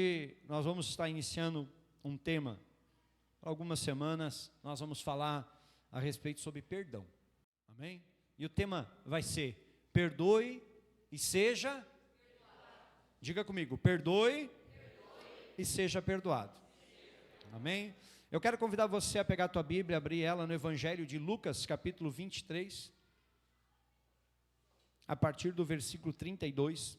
E nós vamos estar iniciando um tema. Por algumas semanas nós vamos falar a respeito sobre perdão. Amém? E o tema vai ser: perdoe e seja perdoado. Diga comigo: perdoe e seja perdoado. Amém? Eu quero convidar você a pegar a tua Bíblia, abrir ela no Evangelho de Lucas, capítulo 23, a partir do versículo 32.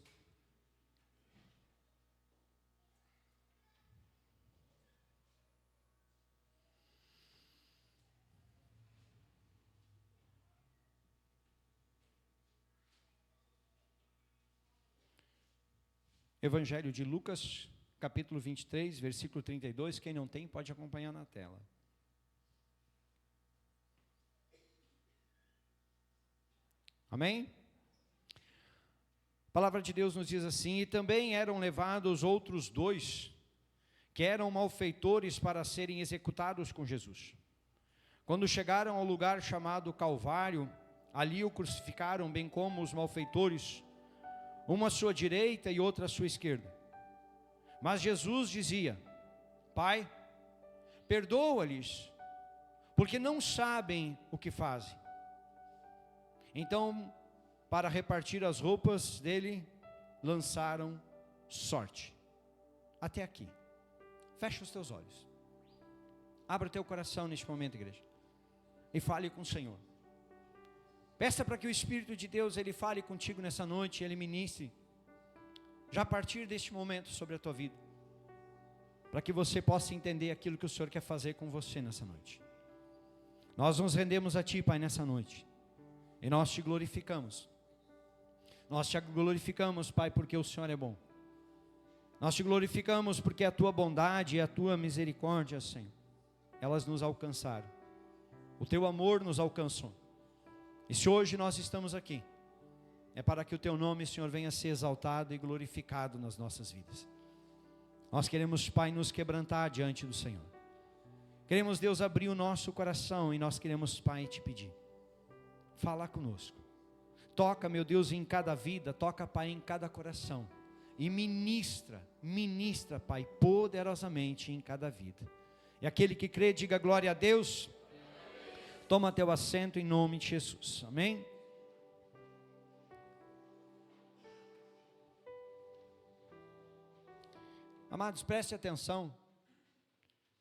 Evangelho de Lucas, capítulo 23, versículo 32, quem não tem pode acompanhar na tela. Amém? A palavra de Deus nos diz assim: e também eram levados outros dois, que eram malfeitores, para serem executados com Jesus. Quando chegaram ao lugar chamado Calvário, ali o crucificaram, bem como os malfeitores, uma à sua direita e outra à sua esquerda. Mas Jesus dizia: Pai, perdoa-lhes, porque não sabem o que fazem. Então, para repartir as roupas dele, lançaram sorte. Até aqui. Fecha os teus olhos. Abra o teu coração neste momento, igreja, e fale com o Senhor. Peça para que o Espírito de Deus, Ele fale contigo nessa noite, Ele ministre, já a partir deste momento, sobre a tua vida, para que você possa entender aquilo que o Senhor quer fazer com você nessa noite. Nós nos rendemos a Ti, Pai, nessa noite, e nós Te glorificamos. Nós Te glorificamos, Pai, porque o Senhor é bom. Nós Te glorificamos porque a Tua bondade e a Tua misericórdia, Senhor, elas nos alcançaram. O Teu amor nos alcançou. E se hoje nós estamos aqui, é para que o Teu nome, Senhor, venha a ser exaltado e glorificado nas nossas vidas. Nós queremos, Pai, nos quebrantar diante do Senhor. Queremos, Deus, abrir o nosso coração, e nós queremos, Pai, Te pedir: fala conosco. Toca, meu Deus, em cada vida, toca, Pai, em cada coração. E ministra, Pai, poderosamente em cada vida. E aquele que crê, diga glória a Deus. Toma teu assento em nome de Jesus. Amém? Amados, preste atenção,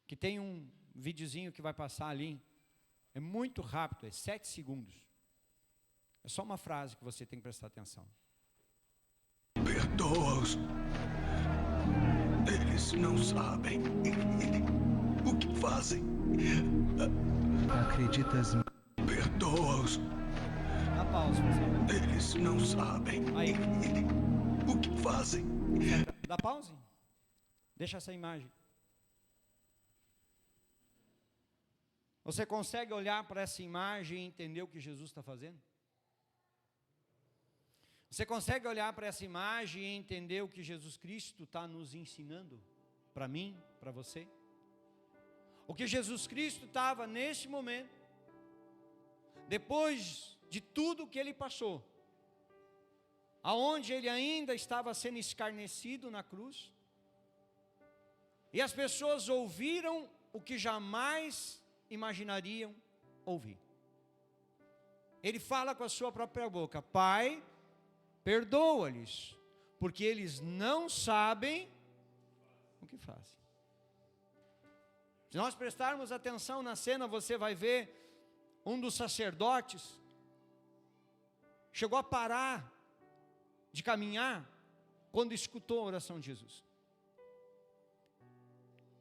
que tem um videozinho que vai passar ali. É muito rápido, é 7 segundos. É só uma frase que você tem que prestar atenção. Perdoa-os. Eles não sabem o que fazem. Acreditas? Perdoa-os. Dá pausa, pessoal. Eles não sabem Aí. o que fazem. Dá pausa. Deixa essa imagem. Você consegue olhar para essa imagem e entender o que Jesus está fazendo? Você consegue olhar para essa imagem e entender o que Jesus Cristo está nos ensinando? Para mim, para você? O que Jesus Cristo estava neste momento, depois de tudo que Ele passou, aonde Ele ainda estava sendo escarnecido na cruz, e as pessoas ouviram o que jamais imaginariam ouvir. Ele fala com a sua própria boca: Pai, perdoa-lhes, porque eles não sabem o que fazem. Se nós prestarmos atenção na cena, você vai ver um dos sacerdotes chegou a parar de caminhar quando escutou a oração de Jesus.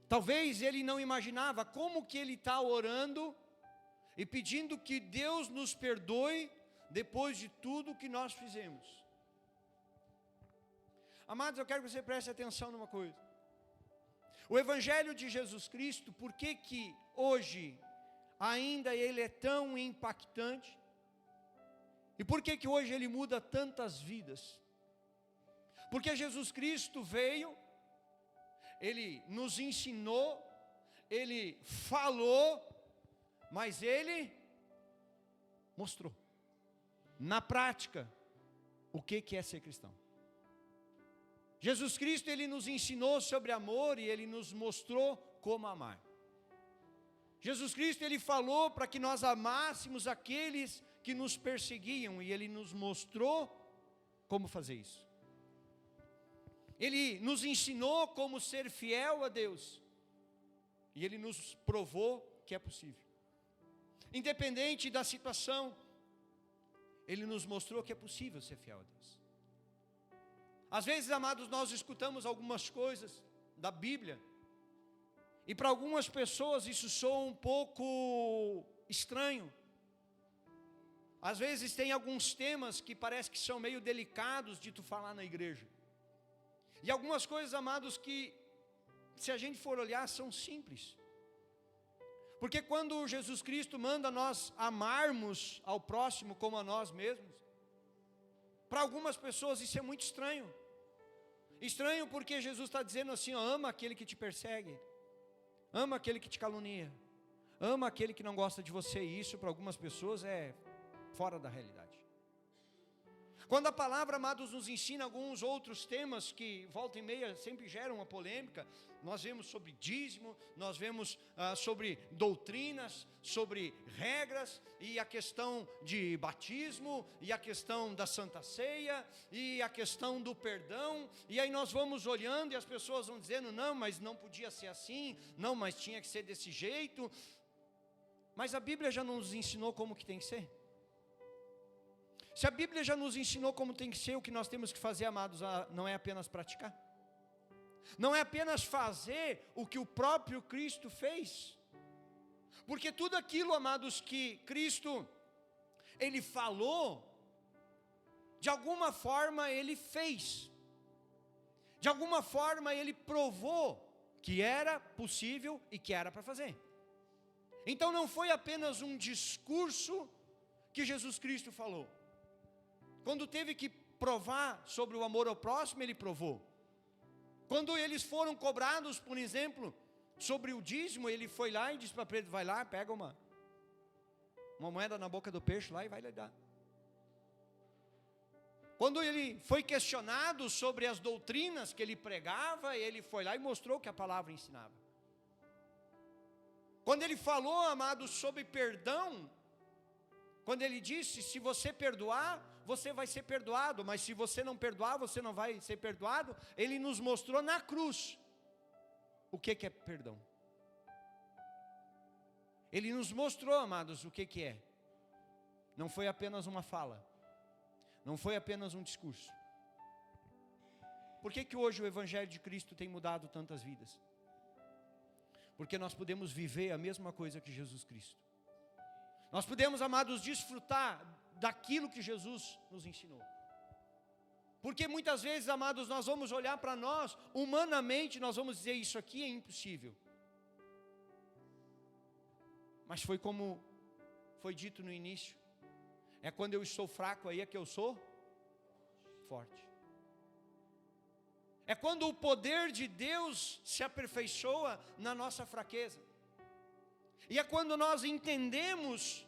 Talvez ele não imaginava como que ele está orando e pedindo que Deus nos perdoe depois de tudo que nós fizemos. Amados, eu quero que você preste atenção numa coisa. O Evangelho de Jesus Cristo, por que hoje ainda ele é tão impactante? E por que hoje ele muda tantas vidas? Porque Jesus Cristo veio, Ele nos ensinou, Ele falou, mas Ele mostrou, na prática, o que é ser cristão. Jesus Cristo, Ele nos ensinou sobre amor e Ele nos mostrou como amar. Jesus Cristo, Ele falou para que nós amássemos aqueles que nos perseguiam e Ele nos mostrou como fazer isso. Ele nos ensinou como ser fiel a Deus e Ele nos provou que é possível. Independente da situação, Ele nos mostrou que é possível ser fiel a Deus. Às vezes, amados, nós escutamos algumas coisas da Bíblia e para algumas pessoas isso soa um pouco estranho. Às vezes tem alguns temas que parece que são meio delicados de tu falar na igreja. E algumas coisas, amados, que se a gente for olhar são simples. Porque quando Jesus Cristo manda nós amarmos ao próximo como a nós mesmos, para algumas pessoas isso é muito estranho. Estranho porque Jesus está dizendo assim, ó, ama aquele que te persegue, ama aquele que te calunia, ama aquele que não gosta de você. E isso para algumas pessoas é fora da realidade. Quando a palavra, amados, nos ensina alguns outros temas que volta e meia sempre geram uma polêmica, nós vemos sobre dízimo, nós vemos sobre doutrinas, sobre regras, e a questão de batismo, e a questão da Santa Ceia, e a questão do perdão, e aí nós vamos olhando e as pessoas vão dizendo, não, mas não podia ser assim, não, mas tinha que ser desse jeito. Mas a Bíblia já nos ensinou como que tem que ser. Se a Bíblia já nos ensinou como tem que ser, o que nós temos que fazer, amados, não é apenas praticar. Não é apenas fazer o que o próprio Cristo fez. Porque tudo aquilo, amados, que Cristo, Ele falou, de alguma forma Ele fez. De alguma forma Ele provou que era possível e que era para fazer. Então não foi apenas um discurso que Jesus Cristo falou. Quando teve que provar sobre o amor ao próximo, Ele provou. Quando eles foram cobrados, por exemplo, sobre o dízimo, Ele foi lá e disse para Pedro, vai lá, pega uma moeda na boca do peixe lá e vai lhe dar. Quando Ele foi questionado sobre as doutrinas que Ele pregava, Ele foi lá e mostrou que a palavra ensinava. Quando Ele falou, amados, sobre perdão, quando Ele disse, se você perdoar, você vai ser perdoado, mas se você não perdoar, você não vai ser perdoado. Ele nos mostrou na cruz o que é perdão. Ele nos mostrou, amados, o que é. Não foi apenas uma fala, não foi apenas um discurso. Por que hoje o Evangelho de Cristo tem mudado tantas vidas? Porque nós podemos viver a mesma coisa que Jesus Cristo. Nós podemos, amados, desfrutar daquilo que Jesus nos ensinou. Porque muitas vezes, amados, nós vamos olhar para nós, humanamente, nós vamos dizer, isso aqui é impossível. Mas foi como foi dito no início, é quando eu estou fraco aí é que eu sou forte. É quando o poder de Deus se aperfeiçoa na nossa fraqueza. E é quando nós entendemos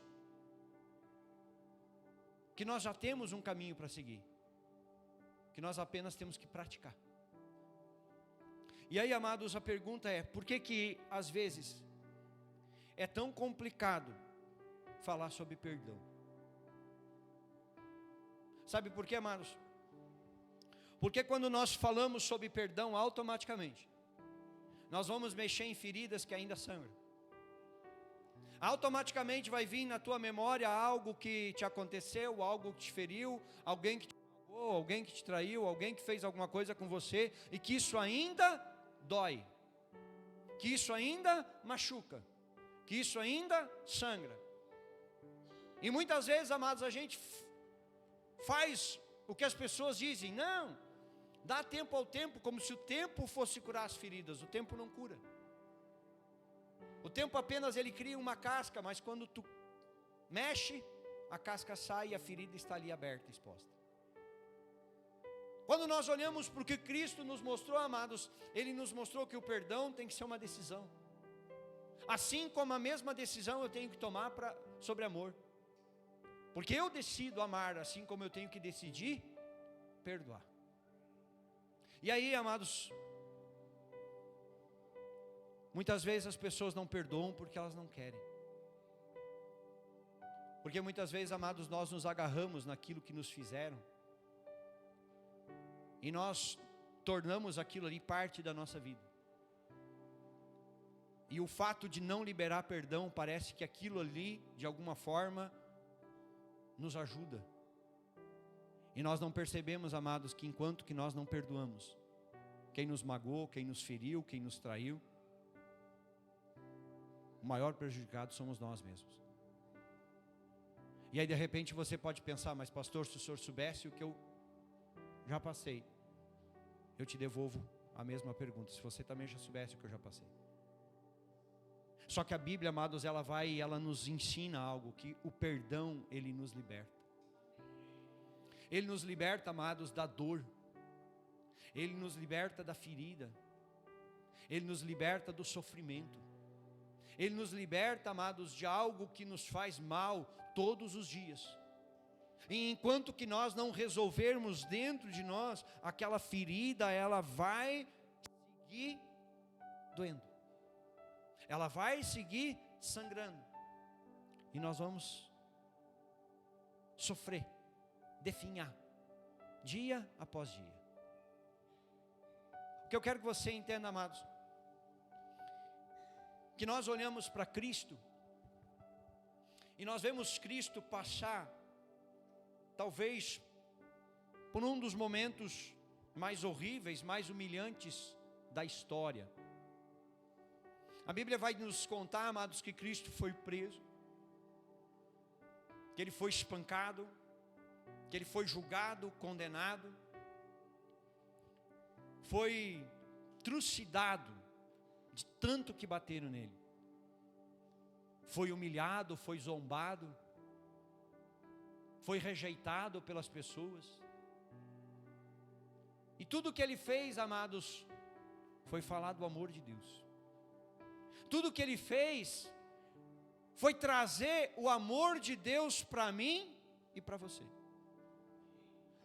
que nós já temos um caminho para seguir, que nós apenas temos que praticar. E aí, amados, a pergunta é, por que às vezes é tão complicado falar sobre perdão? Sabe por quê, amados? Porque quando nós falamos sobre perdão, automaticamente nós vamos mexer em feridas que ainda sangram. Automaticamente vai vir na tua memória algo que te aconteceu, algo que te feriu, alguém que te magoou, alguém que te traiu, alguém que fez alguma coisa com você, e que isso ainda dói, que isso ainda machuca, que isso ainda sangra. E muitas vezes, amados, a gente faz o que as pessoas dizem, não, dá tempo ao tempo, como se o tempo fosse curar as feridas. O tempo não cura. O tempo apenas ele cria uma casca, mas quando tu mexe, a casca sai e a ferida está ali aberta, exposta. Quando nós olhamos para o que Cristo nos mostrou, amados, Ele nos mostrou que o perdão tem que ser uma decisão. Assim como a mesma decisão eu tenho que tomar sobre amor. Porque eu decido amar, assim como eu tenho que decidir perdoar. E aí, amados, muitas vezes as pessoas não perdoam porque elas não querem. Porque muitas vezes, amados, nós nos agarramos naquilo que nos fizeram. E nós tornamos aquilo ali parte da nossa vida. E o fato de não liberar perdão, parece que aquilo ali, de alguma forma, nos ajuda. E nós não percebemos, amados, que enquanto que nós não perdoamos, quem nos magoou, quem nos feriu, quem nos traiu, o maior prejudicado somos nós mesmos. E aí de repente você pode pensar, mas pastor, se o senhor soubesse o que eu já passei, eu te devolvo a mesma pergunta, se você também já soubesse o que eu já passei. Só que a Bíblia, amados, ela nos ensina algo, que o perdão, ele nos liberta. Ele nos liberta, amados, da dor. Ele nos liberta da ferida. Ele nos liberta do sofrimento. Ele nos liberta, amados, de algo que nos faz mal todos os dias. E enquanto que nós não resolvermos dentro de nós, aquela ferida, ela vai seguir doendo. Ela vai seguir sangrando. E nós vamos sofrer, definhar, dia após dia. O que eu quero que você entenda, amados, que nós olhamos para Cristo, e nós vemos Cristo passar, talvez, por um dos momentos mais horríveis, mais humilhantes da história. A Bíblia vai nos contar, amados, que Cristo foi preso, que Ele foi espancado, que Ele foi julgado, condenado, foi trucidado, de tanto que bateram nele, foi humilhado, foi zombado, foi rejeitado pelas pessoas, e tudo que ele fez, amados, foi falar do amor de Deus. Tudo que ele fez foi trazer o amor de Deus para mim e para você.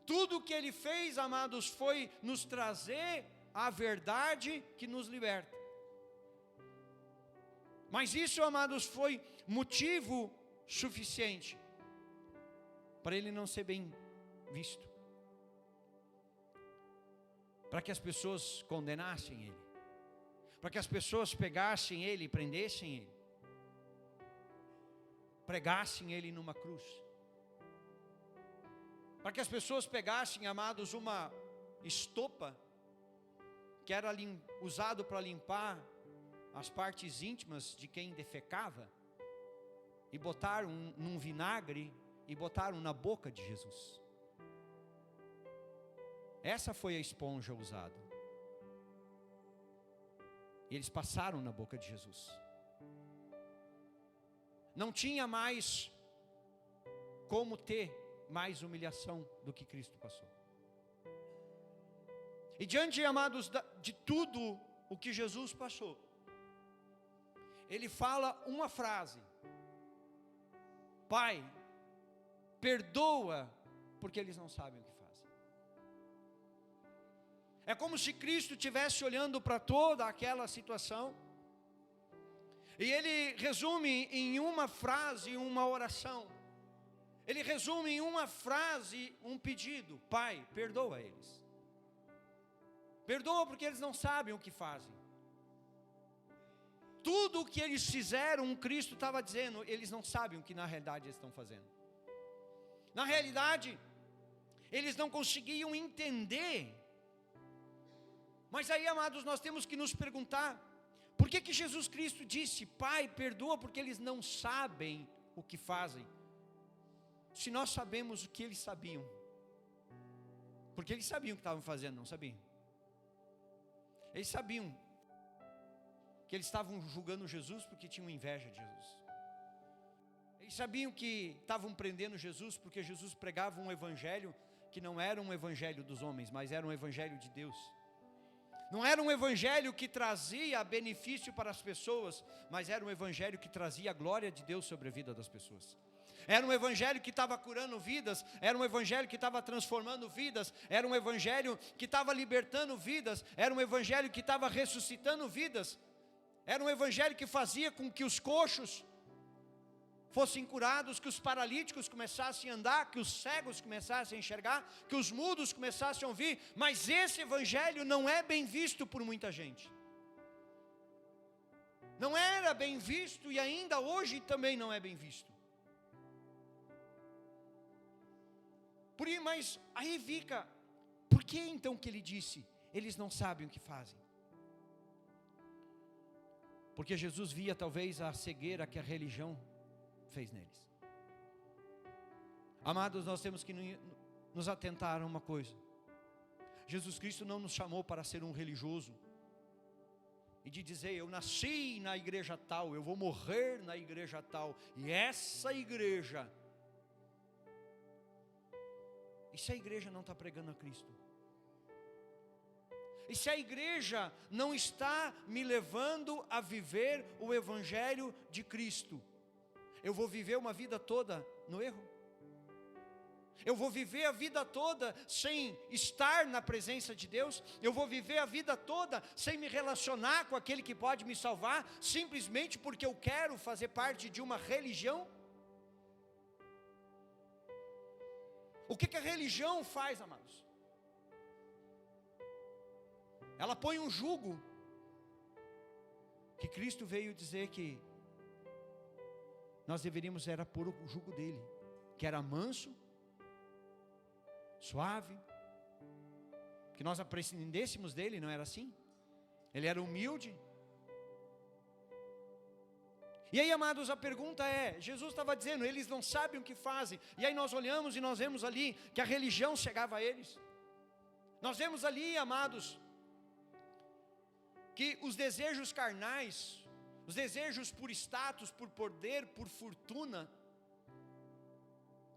Tudo que ele fez, amados, foi nos trazer a verdade que nos liberta. Mas isso, amados, foi motivo suficiente para ele não ser bem visto, para que as pessoas condenassem ele, para que as pessoas pegassem ele e prendessem ele, pregassem ele numa cruz, para que as pessoas pegassem, amados, uma estopa que era usado para limpar as partes íntimas de quem defecava, e botaram num vinagre e botaram na boca de Jesus. Essa foi a esponja usada. E eles passaram na boca de Jesus. Não tinha mais como ter mais humilhação do que Cristo passou. E diante, amados, de tudo o que Jesus passou, ele fala uma frase: Pai, perdoa, porque eles não sabem o que fazem. É como se Cristo estivesse olhando para toda aquela situação, e ele resume em uma frase, uma oração. Ele resume em uma frase, um pedido: Pai, perdoa eles. Perdoa porque eles não sabem o que fazem. Tudo o que eles fizeram, Cristo estava dizendo, eles não sabem o que na realidade eles estão fazendo. Na realidade, eles não conseguiam entender. Mas aí, amados, nós temos que nos perguntar, por que Jesus Cristo disse: Pai, perdoa porque eles não sabem o que fazem, se nós sabemos o que eles sabiam? Porque eles sabiam o que estavam fazendo, não sabiam? Eles sabiam que eles estavam julgando Jesus porque tinham inveja de Jesus. Eles sabiam que estavam prendendo Jesus porque Jesus pregava um evangelho que não era um evangelho dos homens, mas era um evangelho de Deus. Não era um evangelho que trazia benefício para as pessoas, mas era um evangelho que trazia a glória de Deus sobre a vida das pessoas. Era um evangelho que estava curando vidas, era um evangelho que estava transformando vidas, era um evangelho que estava libertando vidas, era um evangelho que estava ressuscitando vidas, era um evangelho que fazia com que os coxos fossem curados, que os paralíticos começassem a andar, que os cegos começassem a enxergar, que os mudos começassem a ouvir. Mas esse evangelho não é bem visto por muita gente. Não era bem visto e ainda hoje também não é bem visto. Mas aí fica, por que então que ele disse, eles não sabem o que fazem? Porque Jesus via talvez a cegueira que a religião fez neles. Amados, nós temos que nos atentar a uma coisa. Jesus Cristo não nos chamou para ser um religioso e de dizer, eu nasci na igreja tal, eu vou morrer na igreja tal, e essa igreja, e se a igreja não está pregando a Cristo? E se a igreja não está me levando a viver o evangelho de Cristo? Eu vou viver uma vida toda no erro? Eu vou viver a vida toda sem estar na presença de Deus? Eu vou viver a vida toda sem me relacionar com aquele que pode me salvar, simplesmente porque eu quero fazer parte de uma religião? O que a religião faz, amados? Ela põe um jugo, que Cristo veio dizer que nós deveríamos era pôr o jugo dele, que era manso, suave, que nós aprendêssemos dele, não era assim? Ele era humilde. E aí, amados, a pergunta é, Jesus estava dizendo, eles não sabem o que fazem, e aí nós olhamos e nós vemos ali, que a religião chegava a eles. Nós vemos ali, amados, que os desejos carnais, os desejos por status, por poder, por fortuna,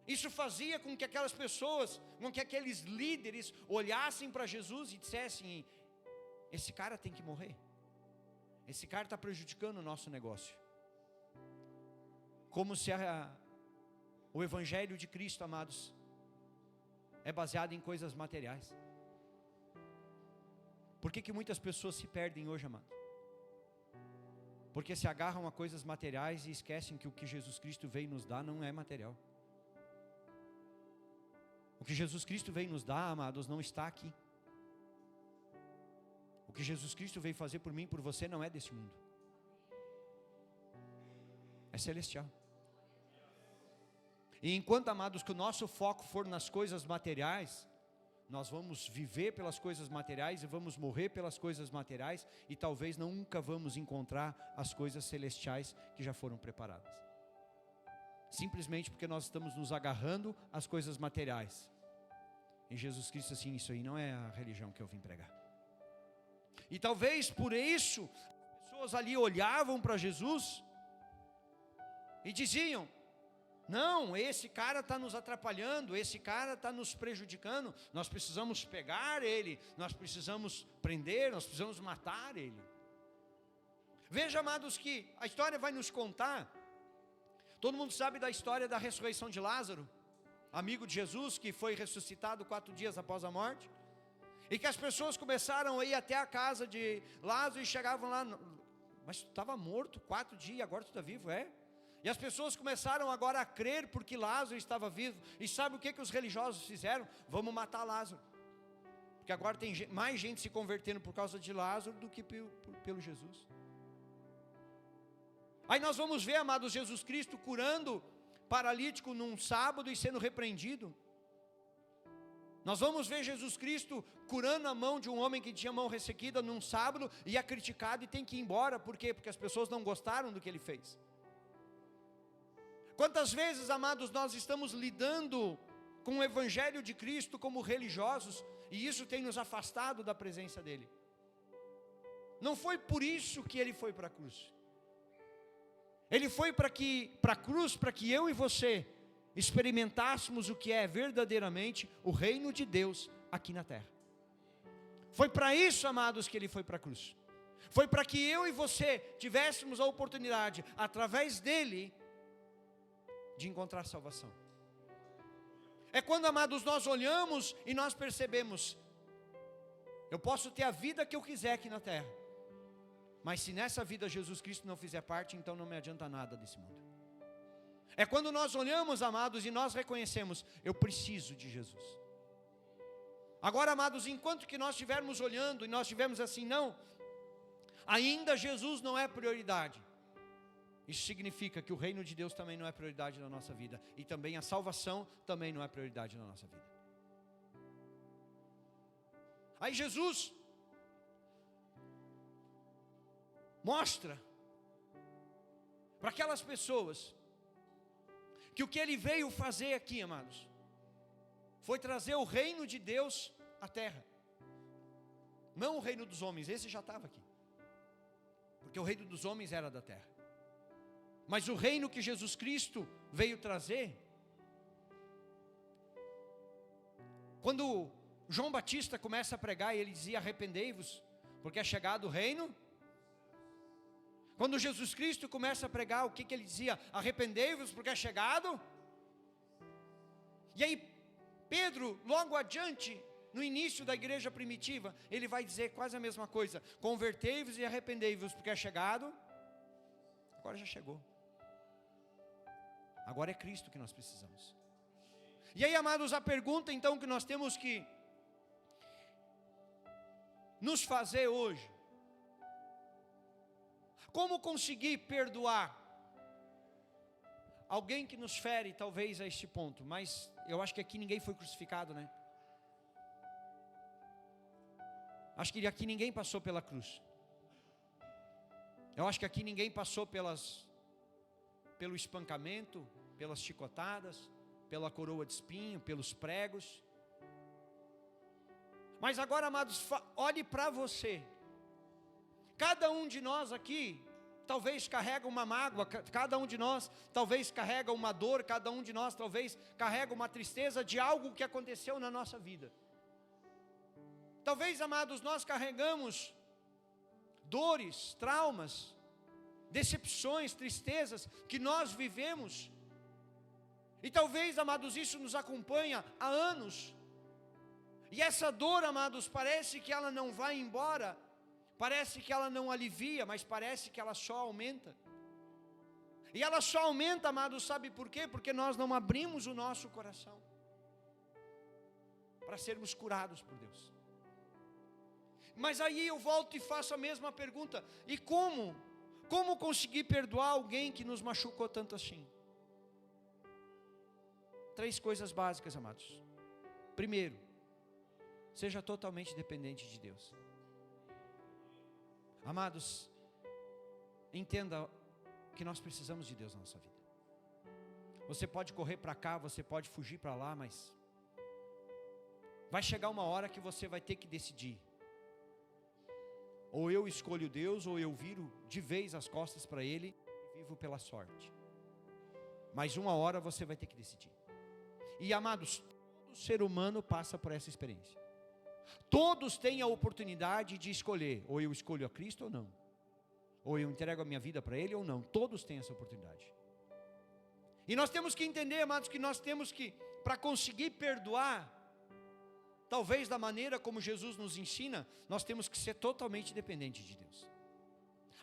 isso fazia com que aquelas pessoas, com que aqueles líderes olhassem para Jesus e dissessem, esse cara tem que morrer, esse cara está prejudicando o nosso negócio. Como se o evangelho de Cristo, amados, é baseado em coisas materiais. Por que muitas pessoas se perdem hoje, amado? Porque se agarram a coisas materiais e esquecem que o que Jesus Cristo veio nos dar não é material. O que Jesus Cristo veio nos dar, amados, não está aqui. O que Jesus Cristo veio fazer por mim e por você não é desse mundo. É celestial. E enquanto, amados, que o nosso foco for nas coisas materiais, nós vamos viver pelas coisas materiais e vamos morrer pelas coisas materiais, e talvez nunca vamos encontrar as coisas celestiais que já foram preparadas. Simplesmente porque nós estamos nos agarrando às coisas materiais. E Jesus Cristo assim, isso aí não é a religião que eu vim pregar. E talvez por isso, as pessoas ali olhavam para Jesus e diziam, não, esse cara está nos atrapalhando, esse cara está nos prejudicando, nós precisamos pegar ele, nós precisamos prender, nós precisamos matar ele. Veja, amados, que a história vai nos contar, todo mundo sabe da história da ressurreição de Lázaro, amigo de Jesus, que foi ressuscitado 4 dias após a morte, e que as pessoas começaram a ir até a casa de Lázaro e chegavam lá, mas tu estava morto 4 dias, agora tu está vivo, é? E as pessoas começaram agora a crer porque Lázaro estava vivo. E sabe o que os religiosos fizeram? Vamos matar Lázaro, porque agora tem mais gente se convertendo por causa de Lázaro do que pelo Jesus. Aí nós vamos ver, amados, Jesus Cristo curando paralítico num sábado e sendo repreendido. Nós vamos ver Jesus Cristo curando a mão de um homem que tinha mão ressequida num sábado e é criticado e tem que ir embora. Por quê? Porque as pessoas não gostaram do que ele fez. Quantas vezes, amados, nós estamos lidando com o evangelho de Cristo como religiosos, e isso tem nos afastado da presença dele. Não foi por isso que ele foi para a cruz. Ele foi para a cruz para que eu e você experimentássemos o que é verdadeiramente o reino de Deus aqui na terra. Foi para isso, amados, que ele foi para a cruz. Foi para que eu e você tivéssemos a oportunidade, através dele, de encontrar salvação. É quando, amados, nós olhamos e nós percebemos: eu posso ter a vida que eu quiser aqui na terra, mas se nessa vida Jesus Cristo não fizer parte, então não me adianta nada desse mundo. É quando nós olhamos, amados, e nós reconhecemos: eu preciso de Jesus. Agora, amados, enquanto que nós estivermos olhando e nós estivermos assim, não, ainda Jesus não é prioridade, isso significa que o reino de Deus também não é prioridade na nossa vida, e também a salvação também não é prioridade na nossa vida. Aí Jesus mostra para aquelas pessoas que o que ele veio fazer aqui, amados, foi trazer o reino de Deus à terra. Não o reino dos homens, esse já estava aqui, porque o reino dos homens era da terra. Mas o reino que Jesus Cristo veio trazer, quando João Batista começa a pregar e ele dizia: arrependei-vos, porque é chegado o reino. Quando Jesus Cristo começa a pregar, o que ele dizia? Arrependei-vos, porque é chegado. E aí Pedro, logo adiante, no início da igreja primitiva, ele vai dizer quase a mesma coisa: convertei-vos e arrependei-vos, porque é chegado. Agora já chegou. Agora é Cristo que nós precisamos. E aí, amados, a pergunta então que nós temos que nos fazer hoje: como conseguir perdoar alguém que nos fere, talvez a este ponto? Mas eu acho que aqui ninguém foi crucificado, né? Acho que aqui ninguém passou pela cruz. Eu acho que aqui ninguém passou pelo espancamento, pelas chicotadas, pela coroa de espinho, pelos pregos. Mas agora, amados, olhe para você. Cada um de nós aqui talvez carrega uma mágoa, cada um de nós talvez carrega uma dor, cada um de nós talvez carrega uma tristeza de algo que aconteceu na nossa vida. Talvez, amados, nós carregamos dores, traumas, decepções, tristezas que nós vivemos. E talvez, amados, isso nos acompanha há anos. E essa dor, amados, parece que ela não vai embora, parece que ela não alivia, mas parece que ela só aumenta. E ela só aumenta, amados, sabe por quê? Porque nós não abrimos o nosso coração para sermos curados por Deus. Mas aí eu volto e faço a mesma pergunta: e como conseguir perdoar alguém que nos machucou tanto assim? 3 coisas básicas, amados. Primeiro, seja totalmente dependente de Deus. Amados, entenda que nós precisamos de Deus na nossa vida. Você pode correr para cá, você pode fugir para lá, mas vai chegar uma hora que você vai ter que decidir: ou eu escolho Deus, ou eu viro de vez as costas para Ele e vivo pela sorte. Mas uma hora você vai ter que decidir. E, amados, todo ser humano passa por essa experiência. Todos têm a oportunidade de escolher: ou eu escolho a Cristo ou não, ou eu entrego a minha vida para Ele ou não. Todos têm essa oportunidade. E nós temos que entender, amados, que nós temos que, para conseguir perdoar, talvez da maneira como Jesus nos ensina, nós temos que ser totalmente dependentes de Deus.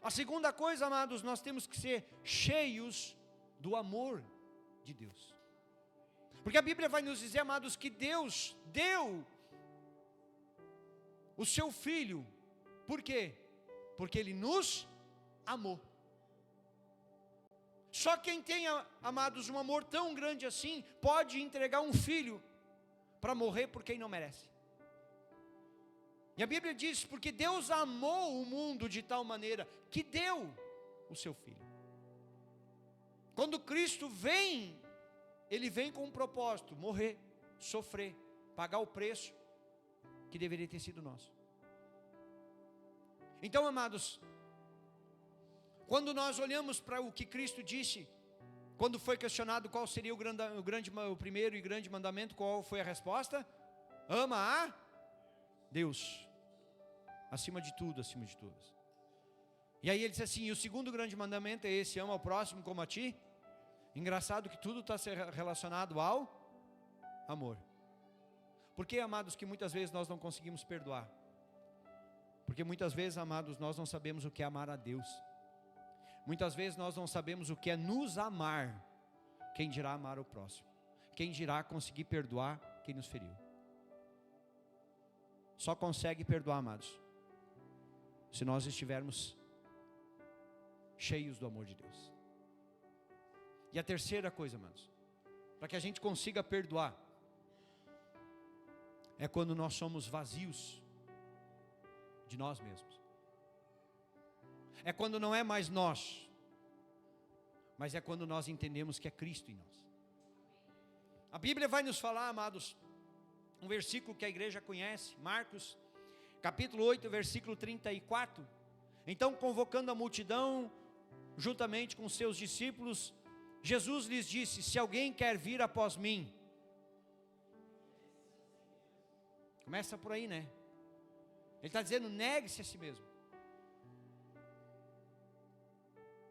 A segunda coisa, amados, nós temos que ser cheios do amor de Deus. Porque a Bíblia vai nos dizer, amados, que Deus deu o seu Filho. Por quê? Porque Ele nos amou. Só quem tem, amados, um amor tão grande assim, pode entregar um filho para morrer por quem não merece. E a Bíblia diz: porque Deus amou o mundo de tal maneira que deu o seu Filho. Quando Cristo vem, Ele vem com um propósito: morrer, sofrer, pagar o preço que deveria ter sido nosso. Então, amados, quando nós olhamos para o que Cristo disse, quando foi questionado qual seria o primeiro e grande mandamento, qual foi a resposta? Ama a Deus acima de tudo, acima de todas. E aí ele disse assim: e o segundo grande mandamento é esse: ama ao próximo como a ti. Engraçado que tudo está relacionado ao amor. Por que, amados, que muitas vezes nós não conseguimos perdoar? Porque muitas vezes, amados, nós não sabemos o que é amar a Deus. Muitas vezes nós não sabemos o que é nos amar. Quem dirá amar o próximo? Quem dirá conseguir perdoar quem nos feriu? Só consegue perdoar, amados, se nós estivermos cheios do amor de Deus. E a terceira coisa, amados, para que a gente consiga perdoar, é quando nós somos vazios de nós mesmos. É quando não é mais nós, mas é quando nós entendemos que é Cristo em nós. A Bíblia vai nos falar, amados, um versículo que a igreja conhece, Marcos, capítulo 8, versículo 34. Então, convocando a multidão, juntamente com seus discípulos, Jesus lhes disse: se alguém quer vir após mim, começa por aí, né? Ele está dizendo, negue-se a si mesmo.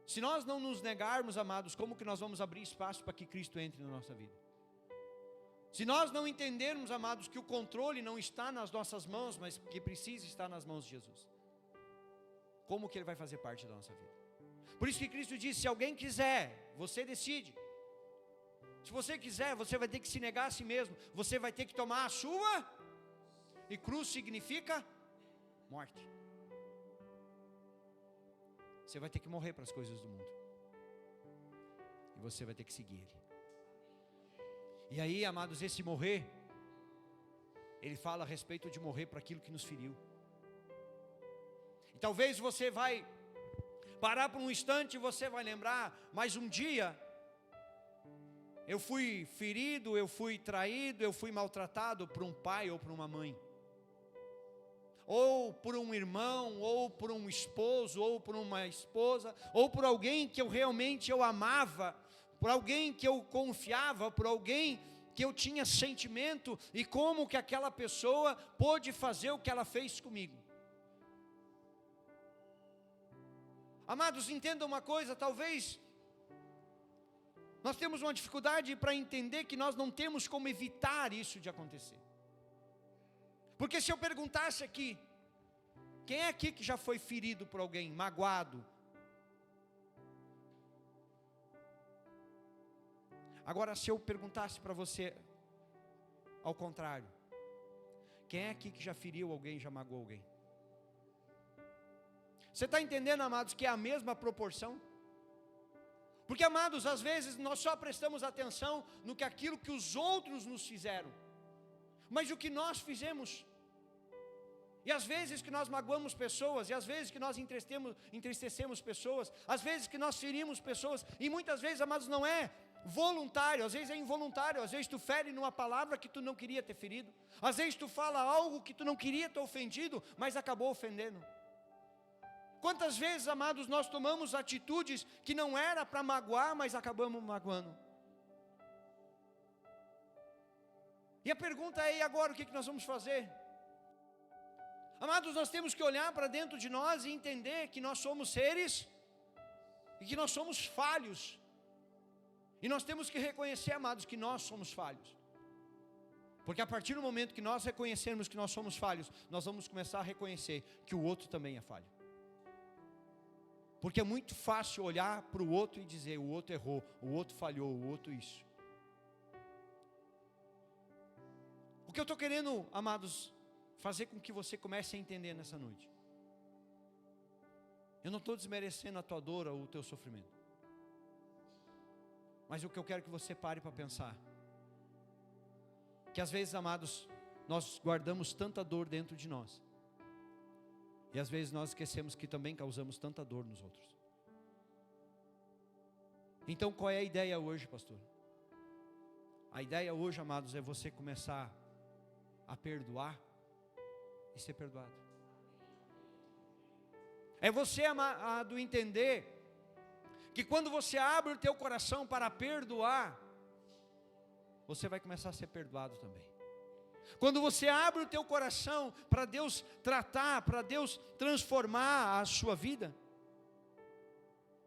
Se nós não nos negarmos, amados, como que nós vamos abrir espaço para que Cristo entre na nossa vida? Se nós não entendermos, amados, que o controle não está nas nossas mãos, mas que precisa estar nas mãos de Jesus, como que Ele vai fazer parte da nossa vida? Por isso que Cristo disse, se alguém quiser, você decide. Se você quiser, você vai ter que se negar a si mesmo, você vai ter que tomar a sua, e cruz significa morte. Você vai ter que morrer para as coisas do mundo, e você vai ter que seguir Ele. E aí, amados, esse morrer, Ele fala a respeito de morrer para aquilo que nos feriu. E talvez você vai parar por um instante e você vai lembrar, mas um dia eu fui ferido, eu fui traído, eu fui maltratado por um pai ou por uma mãe, ou por um irmão, ou por um esposo, ou por uma esposa, ou por alguém que eu realmente amava, por alguém que eu confiava, por alguém que eu tinha sentimento, e como que aquela pessoa pôde fazer o que ela fez comigo. Amados, entendam uma coisa, talvez nós temos uma dificuldade para entender que nós não temos como evitar isso de acontecer. Porque se eu perguntasse aqui, quem é aqui que já foi ferido por alguém, magoado? Agora, se eu perguntasse para você, ao contrário, quem é aqui que já feriu alguém, já magoou alguém? Você está entendendo, amados, que é a mesma proporção? Porque, amados, às vezes nós só prestamos atenção no que aquilo que os outros nos fizeram, mas o que nós fizemos. E às vezes que nós magoamos pessoas, e às vezes que nós entristecemos pessoas, às vezes que nós ferimos pessoas, e muitas vezes, amados, não é voluntário, às vezes é involuntário. Às vezes tu fere numa palavra que tu não queria ter ferido, às vezes tu fala algo que tu não queria ter ofendido, mas acabou ofendendo. Quantas vezes, amados, nós tomamos atitudes que não era para magoar, mas acabamos magoando. E a pergunta é, e agora o que nós vamos fazer? Amados, nós temos que olhar para dentro de nós e entender que nós somos seres, e que nós somos falhos. E nós temos que reconhecer, amados, que nós somos falhos. Porque a partir do momento que nós reconhecermos que nós somos falhos, nós vamos começar a reconhecer que o outro também é falho. Porque é muito fácil olhar para o outro e dizer, o outro errou, o outro falhou, o outro isso. O que eu estou querendo, amados, fazer com que você comece a entender nessa noite. Eu não estou desmerecendo a tua dor ou o teu sofrimento. Mas o que eu quero que você pare para pensar, que às vezes, amados, nós guardamos tanta dor dentro de nós, e às vezes nós esquecemos que também causamos tanta dor nos outros. Então qual é a ideia hoje, pastor? A ideia hoje, amados, é você começar a perdoar e ser perdoado. É você, amado, entender que quando você abre o teu coração para perdoar, você vai começar a ser perdoado também. Quando você abre o teu coração para Deus tratar, para Deus transformar a sua vida,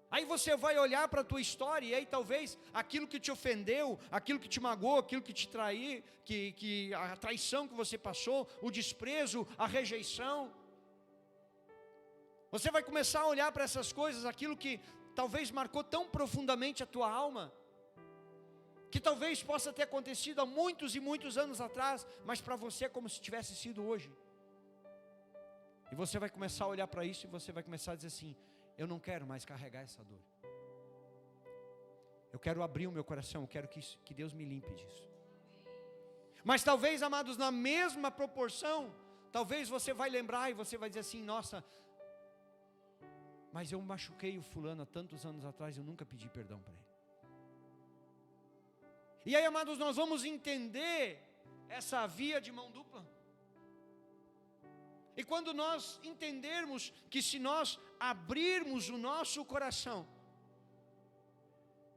Aí você vai olhar para a tua história, e aí talvez aquilo que te ofendeu, aquilo que te magoou, aquilo que te traiu, a traição que você passou, o desprezo, a rejeição. Você vai começar a olhar para essas coisas, aquilo que talvez marcou tão profundamente a tua alma, que talvez possa ter acontecido há muitos e muitos anos atrás, mas para você é como se tivesse sido hoje. E você vai começar a olhar para isso e você vai começar a dizer assim: eu não quero mais carregar essa dor. Eu quero abrir o meu coração, eu quero que Deus me limpe disso. Mas talvez, amados, na mesma proporção, talvez você vai lembrar e você vai dizer assim: nossa, mas eu machuquei o fulano há tantos anos atrás, eu nunca pedi perdão para ele. E aí, amados, nós vamos entender essa via de mão dupla. E quando nós entendermos que se nós abrirmos o nosso coração,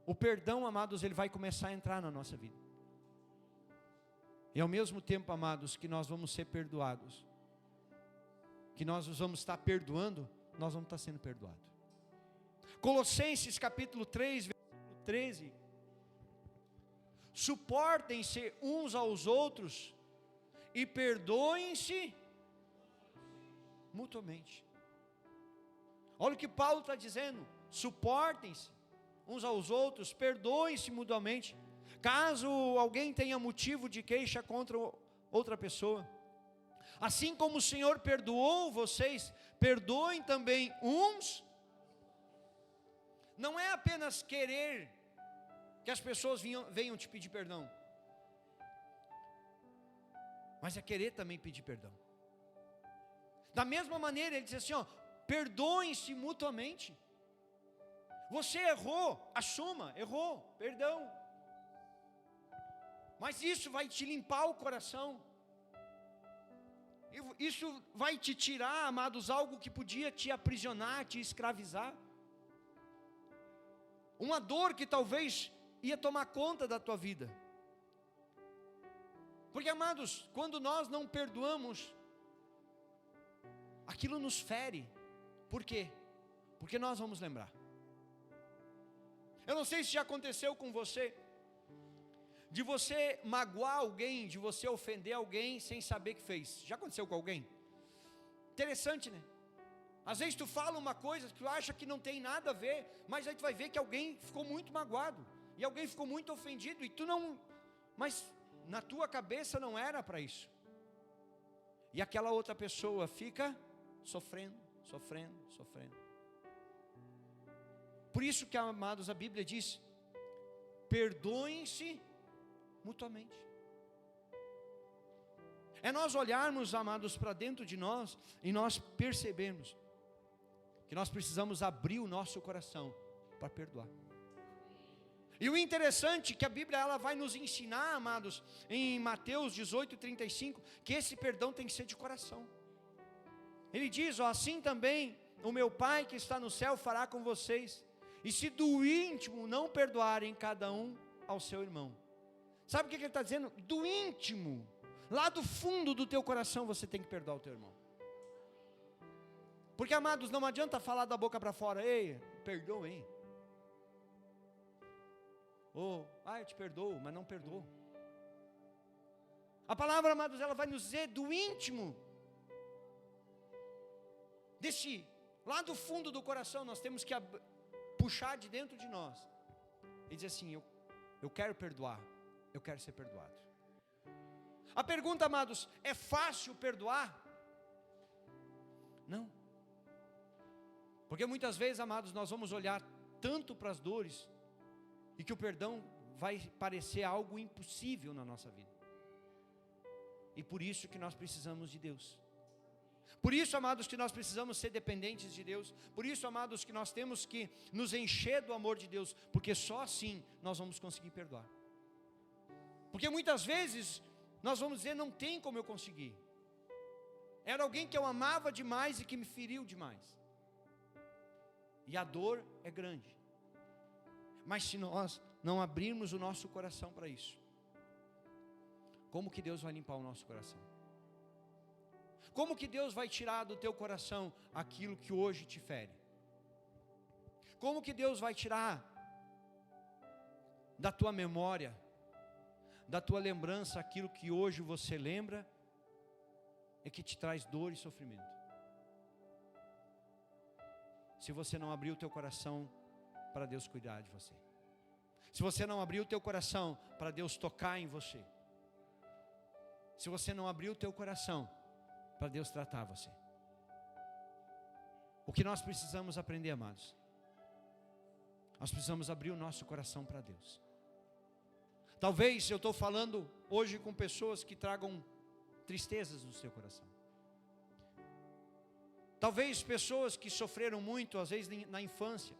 o perdão, amados, ele vai começar a entrar na nossa vida. E ao mesmo tempo, amados, que nós vamos ser perdoados, que nós vamos estar perdoando, nós vamos estar sendo perdoados. Colossenses capítulo 3, versículo 13. Suportem-se uns aos outros e perdoem-se mutuamente. Olha o que Paulo está dizendo: suportem-se uns aos outros, perdoem-se mutuamente, caso alguém tenha motivo de queixa contra outra pessoa. Assim como o Senhor perdoou vocês, perdoem também uns. Não é apenas querer que as pessoas venham te pedir perdão, mas é querer também pedir perdão. Da mesma maneira, ele diz assim, ó: perdoem-se mutuamente. Você errou, assuma, errou, perdão. Mas isso vai te limpar o coração. Isso vai te tirar, amados, algo que podia te aprisionar, te escravizar. Uma dor que talvez ia tomar conta da tua vida. Porque, amados, quando nós não perdoamos, aquilo nos fere. Por quê? Porque nós vamos lembrar. Eu não sei se já aconteceu com você, de você magoar alguém, de você ofender alguém sem saber que fez. Já aconteceu com alguém? Interessante, né? Às vezes tu fala uma coisa que tu acha que não tem nada a ver, mas aí tu vai ver que alguém ficou muito magoado, e alguém ficou muito ofendido, e tu não, mas na tua cabeça não era para isso. E aquela outra pessoa fica sofrendo. Por isso que, amados, a Bíblia diz: perdoem-se mutuamente. É nós olharmos, amados, para dentro de nós e nós percebermos que nós precisamos abrir o nosso coração para perdoar. E o interessante é que a Bíblia ela vai nos ensinar, amados, em Mateus 18:35, que esse perdão tem que ser de coração. Ele diz, ó: assim também o meu Pai que está no céu fará com vocês, e se do íntimo não perdoarem cada um ao seu irmão. Sabe o que ele está dizendo? Do íntimo, lá do fundo do teu coração você tem que perdoar o teu irmão. Porque, amados, não adianta falar da boca para fora: ei, perdoa, hein? Ou, eu te perdoo, mas não perdoo. A palavra, amados, ela vai nos dizer do íntimo, desse, lá do fundo do coração, nós temos que puxar de dentro de nós e dizer assim: eu quero perdoar, eu quero ser perdoado. A pergunta, amados, é fácil perdoar? Não. Porque muitas vezes, amados, nós vamos olhar tanto para as dores, e que o perdão vai parecer algo impossível na nossa vida. E por isso que nós precisamos de Deus. Por isso, amados, que nós precisamos ser dependentes de Deus. Por isso, amados, que nós temos que nos encher do amor de Deus, porque só assim nós vamos conseguir perdoar. Porque muitas vezes nós vamos dizer: não tem como eu conseguir. Era alguém que eu amava demais e que me feriu demais. E a dor é grande. Mas se nós não abrirmos o nosso coração para isso, como que Deus vai limpar o nosso coração? Como que Deus vai tirar do teu coração aquilo que hoje te fere? Como que Deus vai tirar da tua memória, da tua lembrança, aquilo que hoje você lembra e que te traz dor e sofrimento? Se você não abrir o teu coração para Deus cuidar de você, se você não abrir o teu coração para Deus tocar em você, se você não abrir o teu coração para Deus tratar você. O que nós precisamos aprender, amados? Nós precisamos abrir o nosso coração para Deus. Talvez eu estou falando hoje com pessoas que tragam tristezas no seu coração. Talvez pessoas que sofreram muito, às vezes na infância.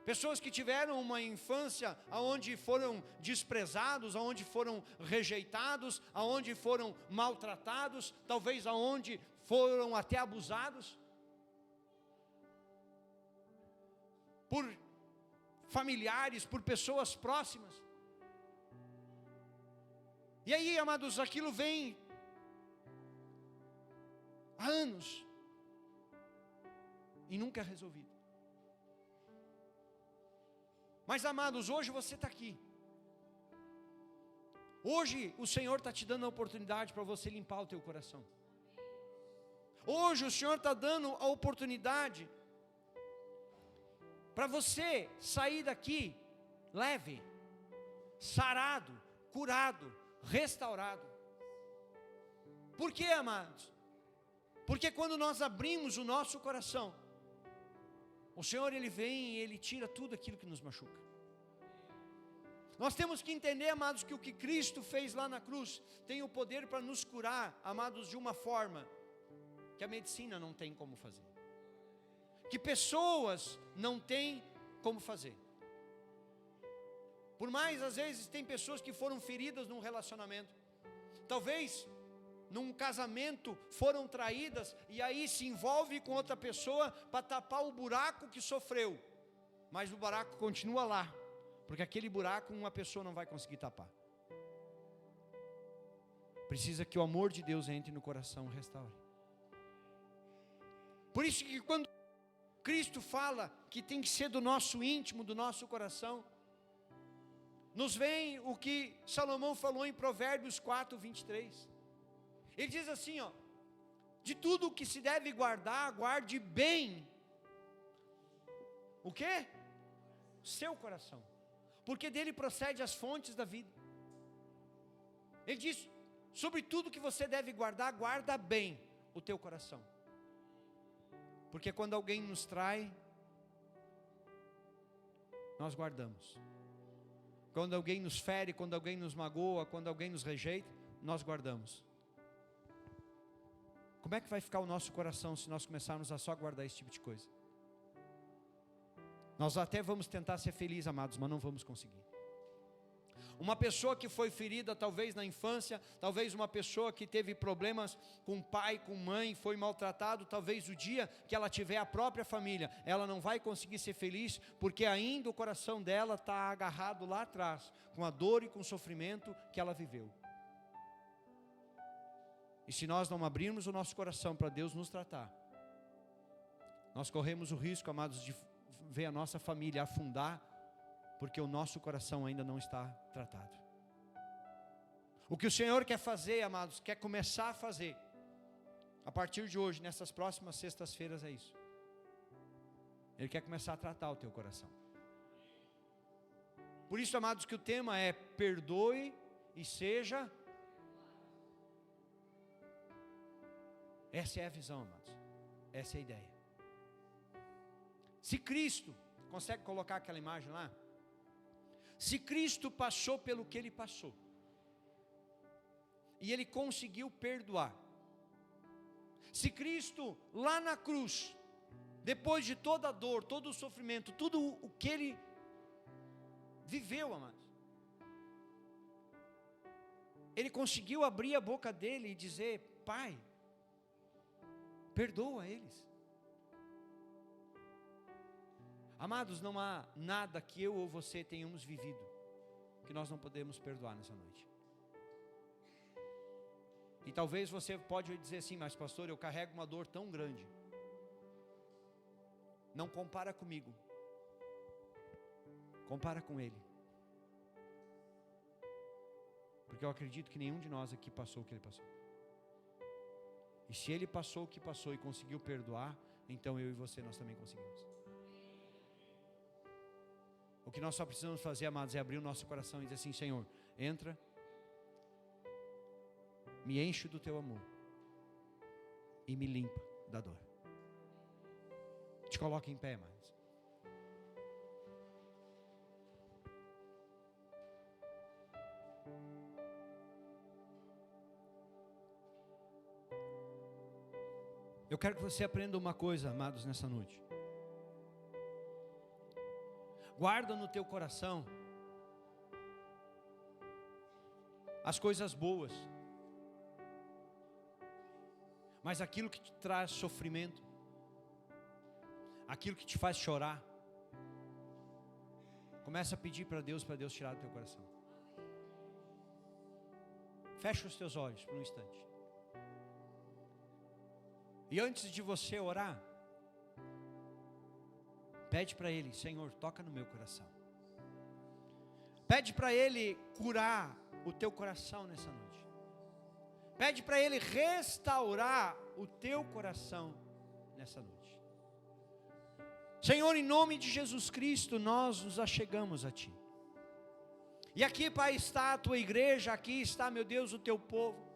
Pessoas que tiveram uma infância onde foram desprezados, onde foram rejeitados, onde foram maltratados, talvez onde foram até abusados por familiares, por pessoas próximas. E aí, amados, aquilo vem há anos e nunca é resolvido. Mas, amados, hoje você está aqui. Hoje o Senhor está te dando a oportunidade para você limpar o teu coração. Hoje o Senhor está dando a oportunidade para você sair daqui leve, sarado, curado, restaurado. Por quê, amados? Porque quando nós abrimos o nosso coração, o Senhor, Ele vem e Ele tira tudo aquilo que nos machuca. Nós temos que entender, amados, que o que Cristo fez lá na cruz tem o poder para nos curar, amados, de uma forma que a medicina não tem como fazer, que pessoas não têm como fazer. Por mais, às vezes, tem pessoas que foram feridas num relacionamento, talvez num casamento foram traídas, e aí se envolve com outra pessoa para tapar o buraco que sofreu, mas o buraco continua lá, porque aquele buraco uma pessoa não vai conseguir tapar. Precisa que o amor de Deus entre no coração e restaure. Por isso que quando Cristo fala que tem que ser do nosso íntimo, do nosso coração, nos vem o que Salomão falou em Provérbios 4, 23. Ele diz assim, ó: de tudo o que se deve guardar, guarde bem. O quê? Seu coração, porque dele procede as fontes da vida. Ele diz, sobre tudo que você deve guardar, guarda bem o teu coração. Porque quando alguém nos trai, nós guardamos. Quando alguém nos fere, quando alguém nos magoa, quando alguém nos rejeita, nós guardamos. Como é que vai ficar o nosso coração se nós começarmos a só guardar esse tipo de coisa? Nós até vamos tentar ser felizes, amados, mas não vamos conseguir. Uma pessoa que foi ferida talvez na infância, talvez uma pessoa que teve problemas com pai, com mãe, foi maltratado, talvez o dia que ela tiver a própria família, ela não vai conseguir ser feliz, porque ainda o coração dela está agarrado lá atrás, com a dor e com o sofrimento que ela viveu. E se nós não abrirmos o nosso coração para Deus nos tratar, nós corremos o risco, amados, de ver a nossa família afundar, porque o nosso coração ainda não está tratado. O que o Senhor quer fazer, amados, quer começar a fazer, a partir de hoje, nessas próximas sextas-feiras, é isso. Ele quer começar a tratar o teu coração. Por isso, amados, que o tema é perdoe e seja. Essa é a visão, amados. Essa é a ideia. Se Cristo, consegue colocar aquela imagem lá? Se Cristo passou pelo que Ele passou, e Ele conseguiu perdoar. Se Cristo lá na cruz, depois de toda a dor, todo o sofrimento, tudo o que Ele viveu, amados, Ele conseguiu abrir a boca dele e dizer: Pai, perdoa eles. Amados, não há nada que eu ou você tenhamos vivido que nós não podemos perdoar nessa noite. E talvez você pode dizer assim: mas pastor, eu carrego uma dor tão grande. Não compara comigo. Compara com Ele. Porque eu acredito que nenhum de nós aqui passou o que Ele passou. E se Ele passou o que passou e conseguiu perdoar, então eu e você, nós também conseguimos. O que nós só precisamos fazer, amados, é abrir o nosso coração e dizer assim: Senhor, entra, me enche do teu amor e me limpa da dor. Te coloca em pé, amados. Eu quero que você aprenda uma coisa, amados, nessa noite. Guarda no teu coração as coisas boas, mas aquilo que te traz sofrimento, aquilo que te faz chorar, começa a pedir para Deus tirar do teu coração. Fecha os teus olhos por um instante. E antes de você orar, pede para Ele: Senhor, toca no meu coração. Pede para Ele curar o teu coração nessa noite. Pede para Ele restaurar o teu coração nessa noite. Senhor, em nome de Jesus Cristo, nós nos achegamos a Ti. E aqui, Pai, está a Tua igreja, aqui está, meu Deus, o Teu povo.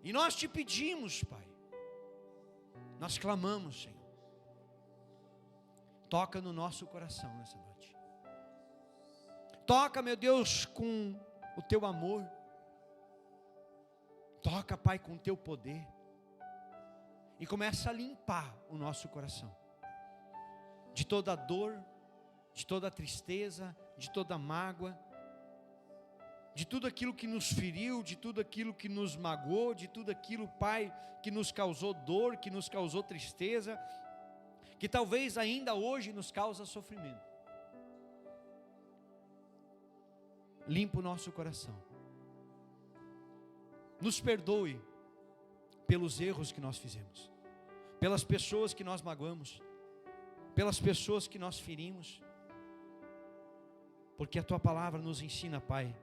E nós Te pedimos, Pai, nós clamamos, Senhor, toca no nosso coração nessa noite. Toca, meu Deus, com o Teu amor. Toca, Pai, com o Teu poder. E começa a limpar o nosso coração de toda dor, de toda tristeza, de toda mágoa, de tudo aquilo que nos feriu, de tudo aquilo que nos magoou, de tudo aquilo, Pai, que nos causou dor, que nos causou tristeza, que talvez ainda hoje nos causa sofrimento. Limpa o nosso coração. Nos perdoe pelos erros que nós fizemos, pelas pessoas que nós magoamos, pelas pessoas que nós ferimos, porque a Tua palavra nos ensina, Pai,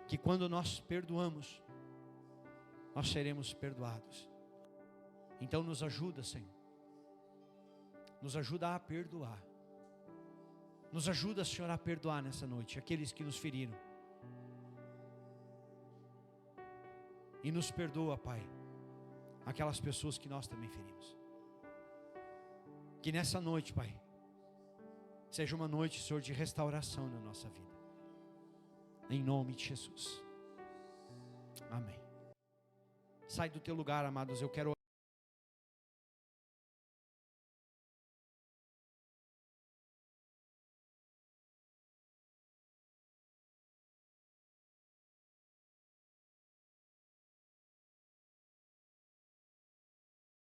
que quando nós perdoamos, nós seremos perdoados. Então nos ajuda, Senhor, nos ajuda a perdoar, nos ajuda, Senhor, a perdoar nessa noite aqueles que nos feriram, e nos perdoa, Pai, aquelas pessoas que nós também ferimos. Que nessa noite, Pai, seja uma noite, Senhor, de restauração na nossa vida, em nome de Jesus, amém. Sai do teu lugar, amados, eu quero